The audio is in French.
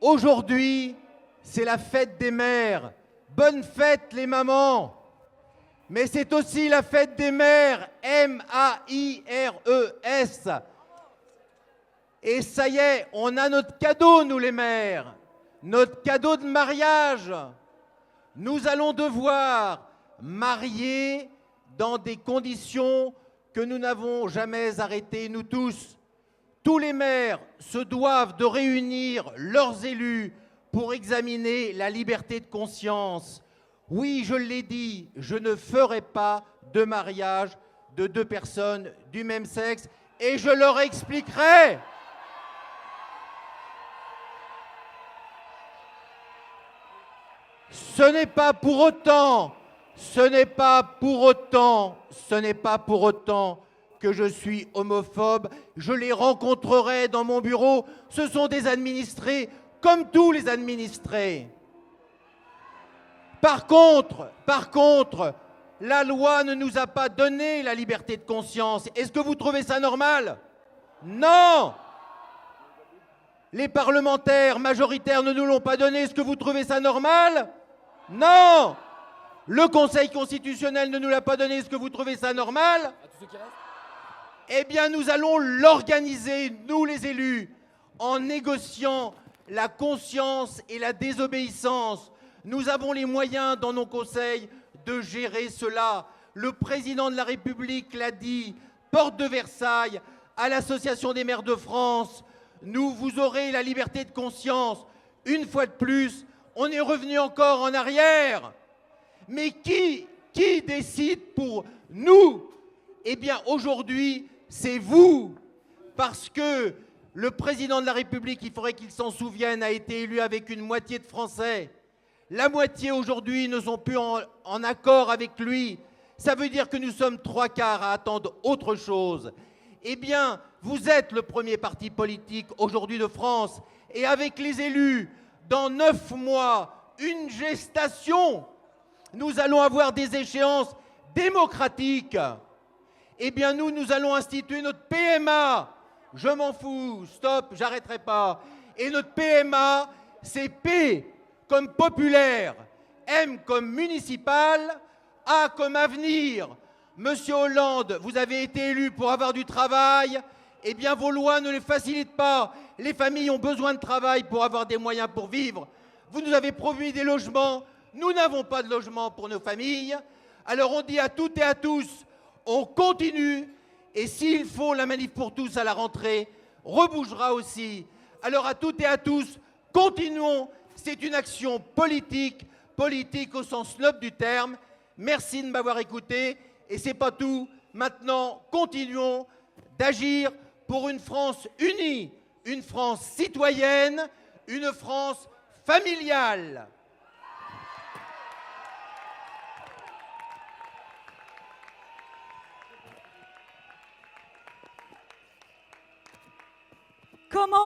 Aujourd'hui, c'est la fête des mères. Bonne fête les mamans. Mais c'est aussi la fête des mères, M-A-I-R-E-S. Et ça y est, on a notre cadeau, nous les mères. Notre cadeau de mariage. Nous allons devoir marier dans des conditions que nous n'avons jamais arrêtées, nous tous. Tous les maires se doivent de réunir leurs élus pour examiner la liberté de conscience. Oui, je l'ai dit, je ne ferai pas de mariage de deux personnes du même sexe et je leur expliquerai. Ce n'est pas pour autant que je suis homophobe. Je les rencontrerai dans mon bureau. Ce sont des administrés comme tous les administrés. Par contre, la loi ne nous a pas donné la liberté de conscience. Est-ce que vous trouvez ça normal? Non! Les parlementaires majoritaires ne nous l'ont pas donné. Est-ce que vous trouvez ça normal? Non! Le Conseil constitutionnel ne nous l'a pas donné. Est-ce que vous trouvez ça normal? Eh bien, nous allons l'organiser, nous les élus, en négociant la conscience et la désobéissance. Nous avons les moyens dans nos conseils de gérer cela. Le président de la République l'a dit, porte de Versailles, à l'Association des maires de France, vous aurez la liberté de conscience. Une fois de plus, on est revenu encore en arrière. Mais qui décide pour nous? Eh bien, aujourd'hui, c'est vous. Parce que le président de la République, il faudrait qu'il s'en souvienne, a été élu avec une moitié de Français. La moitié aujourd'hui ne sont plus en accord avec lui. Ça veut dire que nous sommes 3/4 à attendre autre chose. Eh bien, vous êtes le premier parti politique aujourd'hui de France. Et avec les élus, dans 9 mois, une gestation, nous allons avoir des échéances démocratiques. Eh bien, nous allons instituer notre PMA. Je m'en fous, stop, j'arrêterai pas. Et notre PMA, c'est P comme populaire, M comme municipal, A comme avenir. Monsieur Hollande, vous avez été élu pour avoir du travail. Eh bien, vos lois ne les facilitent pas. Les familles ont besoin de travail pour avoir des moyens pour vivre. Vous nous avez promis des logements. Nous n'avons pas de logement pour nos familles. Alors on dit à toutes et à tous, on continue. Et s'il faut, la manif pour tous à la rentrée rebougera aussi. Alors à toutes et à tous, continuons. C'est une action politique, politique au sens noble du terme. Merci de m'avoir écouté. Et c'est pas tout. Maintenant, continuons d'agir pour une France unie, une France citoyenne, une France familiale. Comment